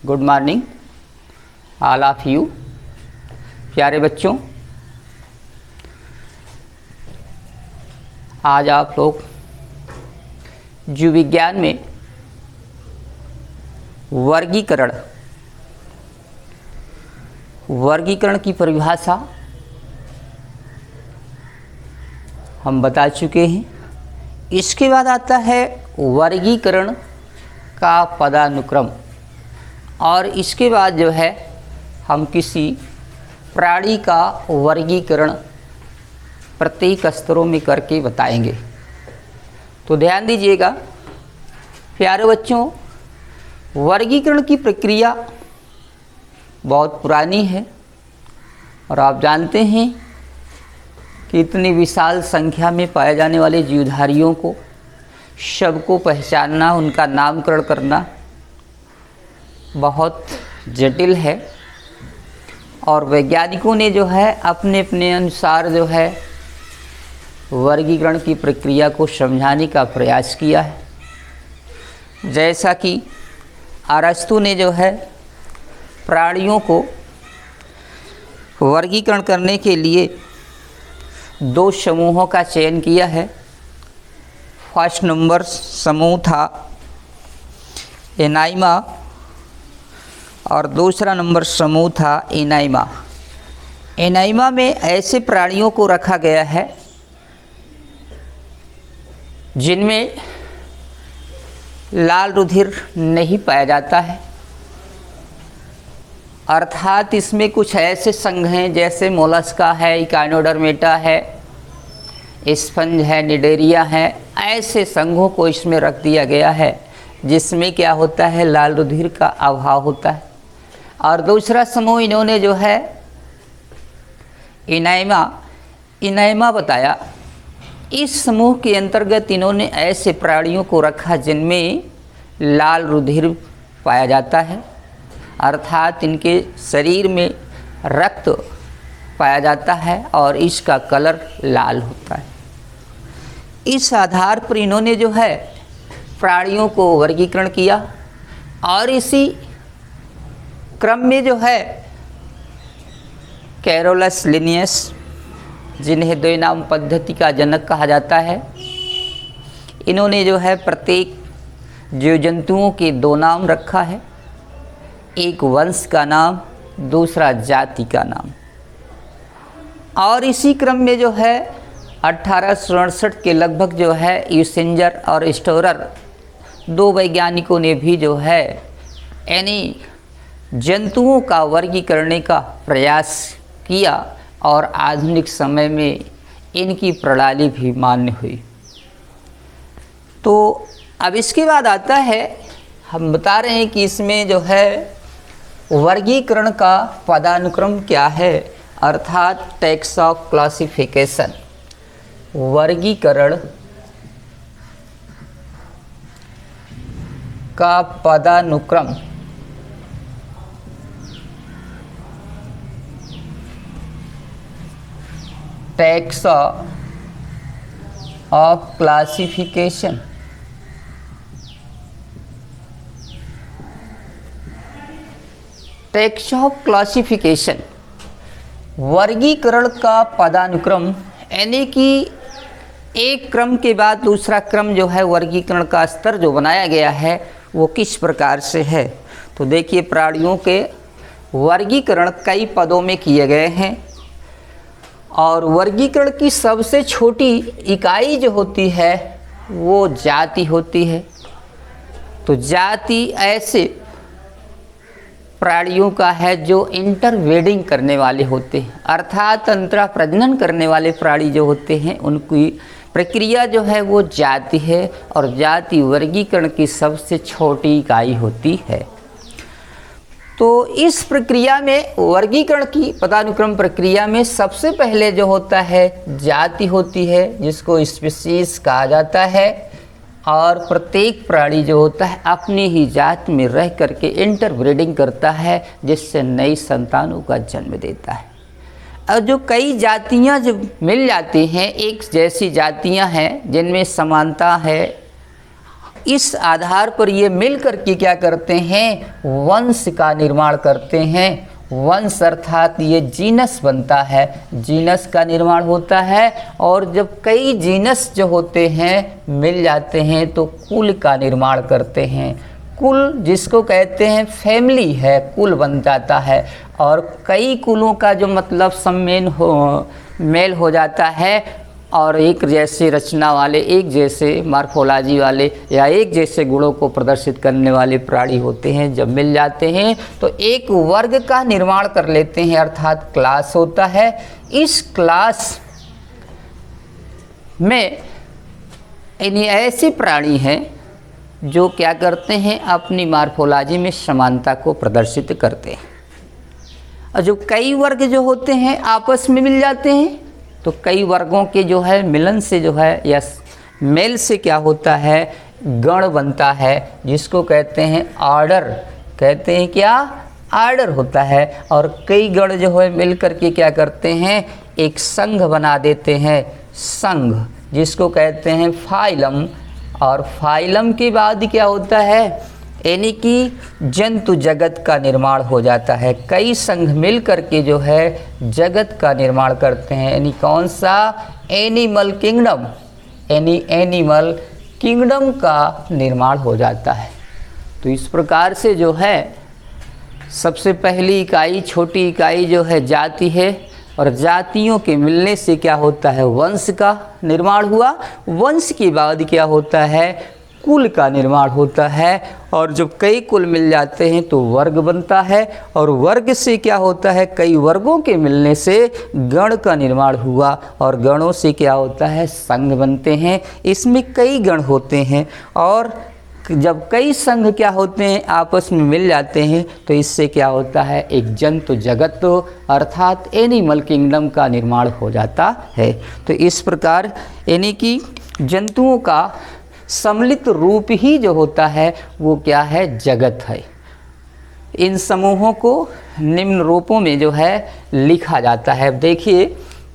Good morning all of you. प्यारे बच्चों, आज आप लोग जीव विज्ञान में वर्गीकरण की परिभाषा हम बता चुके हैं। इसके बाद आता है वर्गीकरण का पदानुक्रम, और इसके बाद जो है हम किसी प्राणी का वर्गीकरण प्रत्येक स्तरों में करके बताएंगे। तो ध्यान दीजिएगा प्यारे बच्चों, वर्गीकरण की प्रक्रिया बहुत पुरानी है और आप जानते हैं कि इतनी विशाल संख्या में पाए जाने वाले जीवधारियों को सबको पहचानना, उनका नामकरण करना बहुत जटिल है। और वैज्ञानिकों ने जो है अपने अपने अनुसार जो है वर्गीकरण की प्रक्रिया को समझाने का प्रयास किया है। जैसा कि अरस्तु ने जो है प्राणियों को वर्गीकरण करने के लिए दो समूहों का चयन किया है। फर्स्ट नंबर समूह था एनाइमा और दूसरा नंबर समूह था एनाइमा। एनाइमा में ऐसे प्राणियों को रखा गया है जिनमें लाल रुधिर नहीं पाया जाता है, अर्थात इसमें कुछ ऐसे संघ हैं जैसे मोलस्का है, इकाइनोडर्मेटा है, स्पंज है, निडेरिया है। ऐसे संघों को इसमें रख दिया गया है जिसमें क्या होता है, लाल रुधिर का अभाव होता है। और दूसरा समूह इन्होंने जो है इनाइमा बताया। इस समूह के अंतर्गत इन्होंने ऐसे प्राणियों को रखा जिनमें लाल रुधिर पाया जाता है, अर्थात इनके शरीर में रक्त पाया जाता है और इसका कलर लाल होता है। इस आधार पर इन्होंने जो है प्राणियों को वर्गीकरण किया और इसी क्रम में जो है कैरोलस लिनियस, जिन्हें द्विनाम पद्धति का जनक कहा जाता है, इन्होंने जो है प्रत्येक जीव जंतुओं के दो नाम रखा है, एक वंश का नाम, दूसरा जाति का नाम। और इसी क्रम में जो है 1867 के लगभग जो है यूसेंजर और स्टोरर दो वैज्ञानिकों ने भी जो है यानी जंतुओं का वर्गीकरण का प्रयास किया और आधुनिक समय में इनकी प्रणाली भी मान्य हुई। तो अब इसके बाद आता है, हम बता रहे हैं कि इसमें जो है वर्गीकरण का पदानुक्रम क्या है, अर्थात टैक्स ऑफ क्लासिफिकेशन। वर्गीकरण का पदानुक्रम tax of classification. Tax of classification वर्गीकरण का पदानुक्रम, यानी कि एक क्रम के बाद दूसरा क्रम जो है वर्गीकरण का स्तर जो बनाया गया है वो किस प्रकार से है। तो देखिए, प्राणियों के वर्गीकरण कई पदों में किए गए हैं और वर्गीकरण की सबसे छोटी इकाई जो होती है वो जाति होती है। तो जाति ऐसे प्राणियों का है जो इंटरब्रीडिंग करने वाले होते हैं, अर्थात अंतरा प्रजनन करने वाले प्राणी जो होते हैं उनकी प्रक्रिया जो है वो जाति है, और जाति वर्गीकरण की सबसे छोटी इकाई होती है। तो इस प्रक्रिया में, वर्गीकरण की पदानुक्रम प्रक्रिया में सबसे पहले जो होता है जाति होती है, जिसको स्पीशीज कहा जाता है। और प्रत्येक प्राणी जो होता है अपनी ही जात में रह करके इंटरब्रीडिंग करता है, जिससे नई संतानों का जन्म देता है। और जो कई जातियां जब मिल जाती हैं, एक जैसी जातियां हैं जिनमें समानता है इस आधार पर ये मिल कर के क्या करते हैं, वंश का निर्माण करते हैं। वंश अर्थात ये जीनस बनता है, जीनस का निर्माण होता है। और जब कई जीनस जो होते हैं मिल जाते हैं तो कुल का निर्माण करते हैं। कुल जिसको कहते हैं फैमिली है, कुल बन जाता है। और कई कुलों का जो मतलब मेल हो जाता है और एक जैसे रचना वाले, एक जैसे मार्फोलॉजी वाले या एक जैसे गुणों को प्रदर्शित करने वाले प्राणी होते हैं। जब मिल जाते हैं तो एक वर्ग का निर्माण कर लेते हैं, अर्थात क्लास होता है। इस क्लास में यानी ऐसे प्राणी हैं जो क्या करते हैं, अपनी मार्फोलॉजी में समानता को प्रदर्शित करते हैं। और जो कई वर्ग जो होते हैं आपस में मिल जाते हैं तो कई वर्गों के जो है मिलन से जो है या मेल से क्या होता है, गण बनता है, जिसको कहते हैं ऑर्डर। कहते हैं क्या, ऑर्डर होता है। और कई गण जो है मिल कर के क्या करते हैं, एक संघ बना देते हैं, संघ जिसको कहते हैं फाइलम। और फाइलम के बाद क्या होता है, यानी कि जंतु जगत का निर्माण हो जाता है। कई संघ मिल करके जो है जगत का निर्माण करते हैं, यानी कौन सा, एनिमल किंगडम, यानी एनिमल किंगडम का निर्माण हो जाता है। तो इस प्रकार से जो है सबसे पहली इकाई, छोटी इकाई जो है जाति है। और जातियों के मिलने से क्या होता है, वंश का निर्माण हुआ। वंश के बाद क्या होता है, कुल का निर्माण होता है। और जब कई कुल मिल जाते हैं तो वर्ग बनता है। और वर्ग से क्या होता है, कई वर्गों के मिलने से गण का निर्माण हुआ। और गणों से क्या होता है, संघ बनते हैं। इसमें कई गण होते हैं। और जब कई संघ क्या होते हैं आपस में मिल जाते हैं तो इससे क्या होता है, एक जंतु जगत अर्थात एनिमल किंगडम का निर्माण हो जाता है। तो इस प्रकार यानी कि जंतुओं का सम्मिलित रूप ही जो होता है वो क्या है, जगत है। इन समूहों को निम्न रूपों में जो है लिखा जाता है। देखिए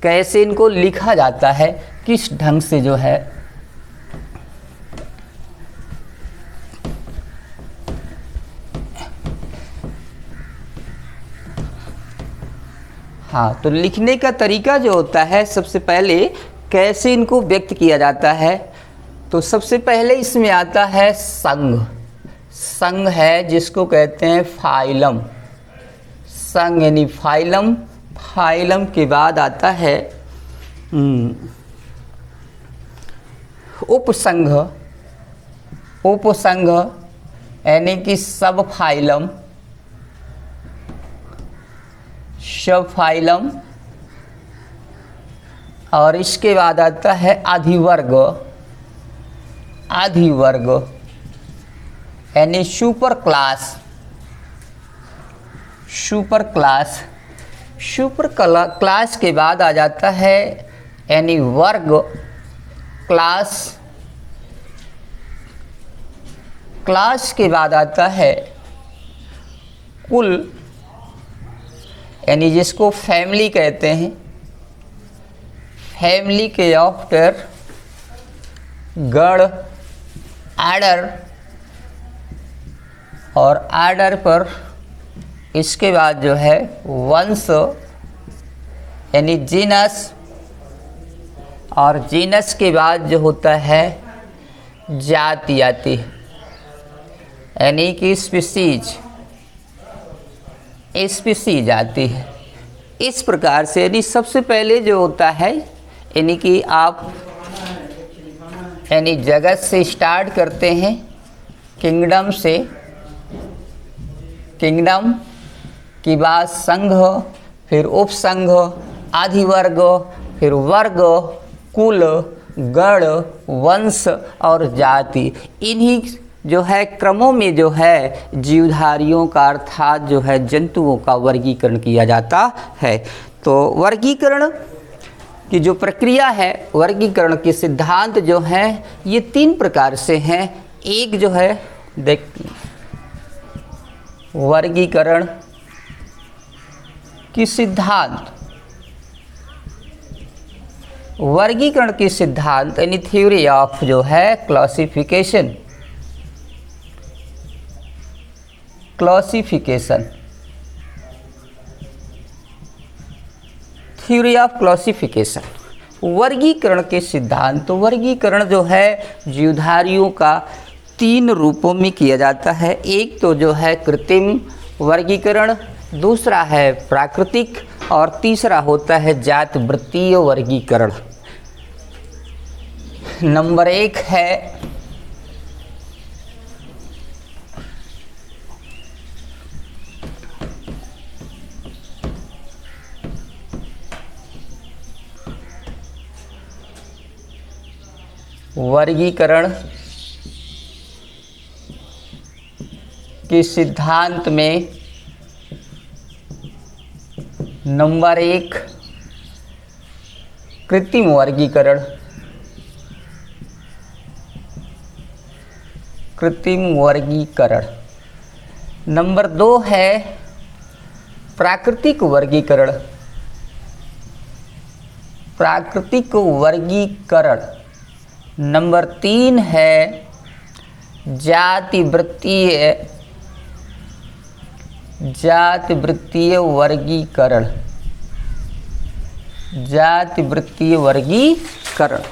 कैसे इनको लिखा जाता है, किस ढंग से जो है। हाँ, तो लिखने का तरीका जो होता है, सबसे पहले कैसे इनको व्यक्त किया जाता है। तो सबसे पहले इसमें आता है संघ। संघ है जिसको कहते हैं फाइलम। संघ यानी फाइलम। फाइलम के बाद आता है उपसंघ। उपसंघ यानी कि सब फाइलम। सब फाइलम। और इसके बाद आता है अधिवर्ग। अधिवर्ग यानी super class. Super class. Super class के बाद आ जाता है यानी वर्ग। क्लास। क्लास के बाद आता है कुल, यानी जिसको फैमिली कहते हैं। फैमिली के आफ्टर गण, आर्डर। और आर्डर पर इसके बाद जो है वंश यानी जीनस। और जीनस के बाद जो होता है जाति आती है, यानी कि स्पीसीज। स्पीसीज आती है। इस प्रकार से यानी सबसे पहले जो होता है यानी कि आप यानी जगत से स्टार्ट करते हैं, किंगडम से। किंगडम की बाद संघ, फिर उपसंघ, अधिवर्ग, फिर वर्ग, कुल, गण, वंश और जाति। इन्हीं जो है क्रमों में जो है जीवधारियों का अर्थात जो है जंतुओं का वर्गीकरण किया जाता है। तो वर्गीकरण की जो प्रक्रिया है, वर्गीकरण के सिद्धांत जो हैं ये 3 प्रकार से हैं। एक जो है वर्गीकरण की सिद्धांत। वर्गीकरण की सिद्धांत यानी थ्योरी ऑफ जो है classification. Classification, theory of classification, वर्गीकरण के सिद्धांत। तो वर्गीकरण जो है जीवधारियों का 3 रूपों में किया जाता है। एक तो जो है कृत्रिम वर्गीकरण, दूसरा है प्राकृतिक और तीसरा होता है जात वृत्तीय वर्गीकरण। नंबर 1 है वर्गीकरण के सिद्धांत में नंबर 1 कृत्रिम वर्गीकरण, कृत्रिम वर्गीकरण। नंबर 2 है प्राकृतिक वर्गीकरण, प्राकृतिक वर्गीकरण। नंबर 3 है जाति वृत्तीय, जाति वृत्तीय वर्गीकरण, जाति वृत्तीय वर्गीकरण।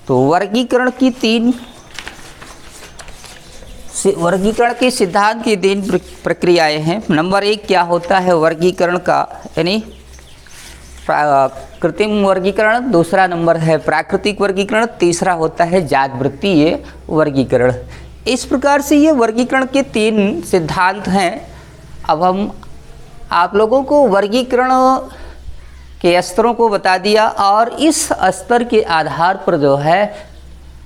तो वर्गीकरण की 3 वर्गीकरण के सिद्धांत की 3 प्रक्रियाएं हैं। नंबर 1 क्या होता है वर्गीकरण का, यानी कृत्रिम वर्गीकरण, दूसरा नंबर है प्राकृतिक वर्गीकरण, तीसरा होता है जात वृत्तीय वर्गीकरण। इस प्रकार से ये वर्गीकरण के 3 सिद्धांत हैं। अब हम आप लोगों को वर्गीकरण के स्तरों को बता दिया और इस स्तर के आधार पर जो है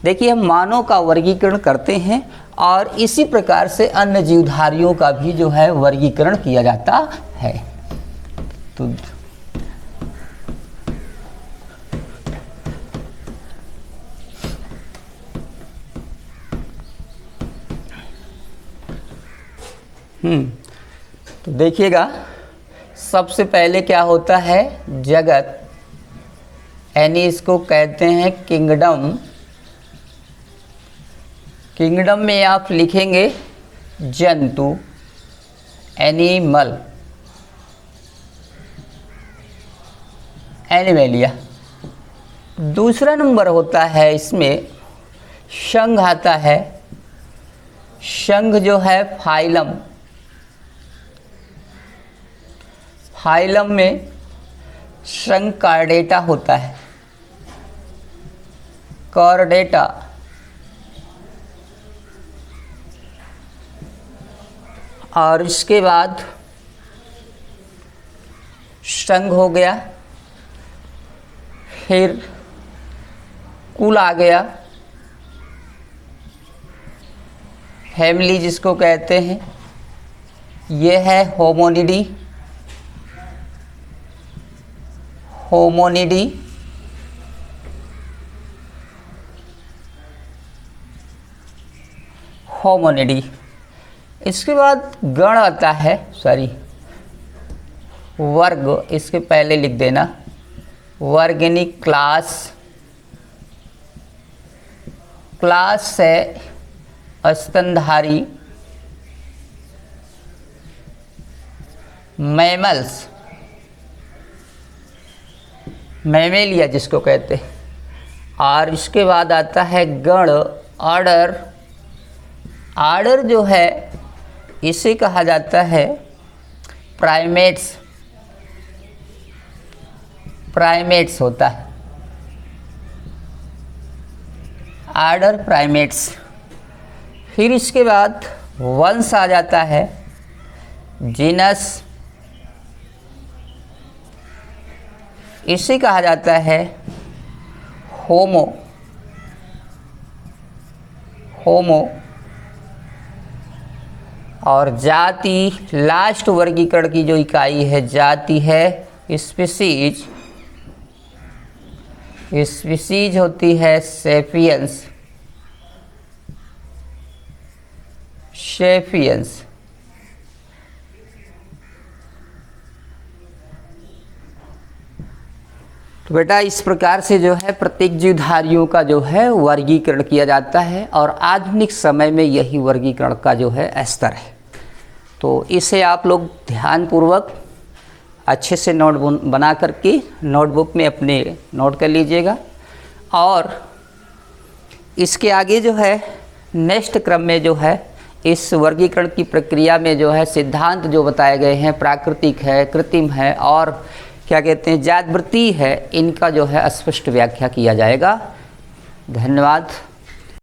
देखिए हम मानव का वर्गीकरण करते हैं और इसी प्रकार से अन्य जीवधारियों का भी जो है वर्गीकरण किया जाता है। तो तो देखिएगा सबसे पहले क्या होता है जगत, यानी इसको कहते हैं किंगडम। किंगडम में आप लिखेंगे जंतु, एनिमल, एनिमेलिया। दूसरा नंबर होता है इसमें संघ आता है, संघ जो है फाइलम, फाइलम में संघ कार्डेटा होता है, कार्डेटा। और इसके बाद संघ हो गया, फिर कुल आ गया, फैमिली जिसको कहते हैं, ये है होमोनिडी, होमोनिडी। होमोनिडी। इसके बाद गण आता है, सॉरी वर्ग, इसके पहले लिख देना वर्ग यानी क्लास। क्लास है स्तनधारी, मैमल्स, मैमेलिया जिसको कहते हैं। और इसके बाद आता है गण, ऑर्डर। ऑर्डर जो है इसे कहा जाता है प्राइमेट्स, प्राइमेट्स होता है ऑर्डर प्राइमेट्स। फिर इसके बाद वंश आ जाता है, जीनस, इसे कहा जाता है होमो, होमो। और जाति, लास्ट वर्गीकरण की जो इकाई है जाति है स्पीसीज, स्पीसीज होती है सेपियंस, सेपियंस। तो बेटा इस प्रकार से जो है प्रत्येक जीवधारियों का जो है वर्गीकरण किया जाता है और आधुनिक समय में यही वर्गीकरण का जो है स्तर है। तो इसे आप लोग ध्यानपूर्वक अच्छे से नोट बना करके नोटबुक में अपने नोट कर लीजिएगा। और इसके आगे जो है नेक्स्ट क्रम में जो है इस वर्गीकरण की प्रक्रिया में जो है सिद्धांत जो बताए गए हैं, प्राकृतिक है, कृत्रिम है और क्या कहते हैं जातवृत्ति है, इनका जो है स्पष्ट व्याख्या किया जाएगा। धन्यवाद।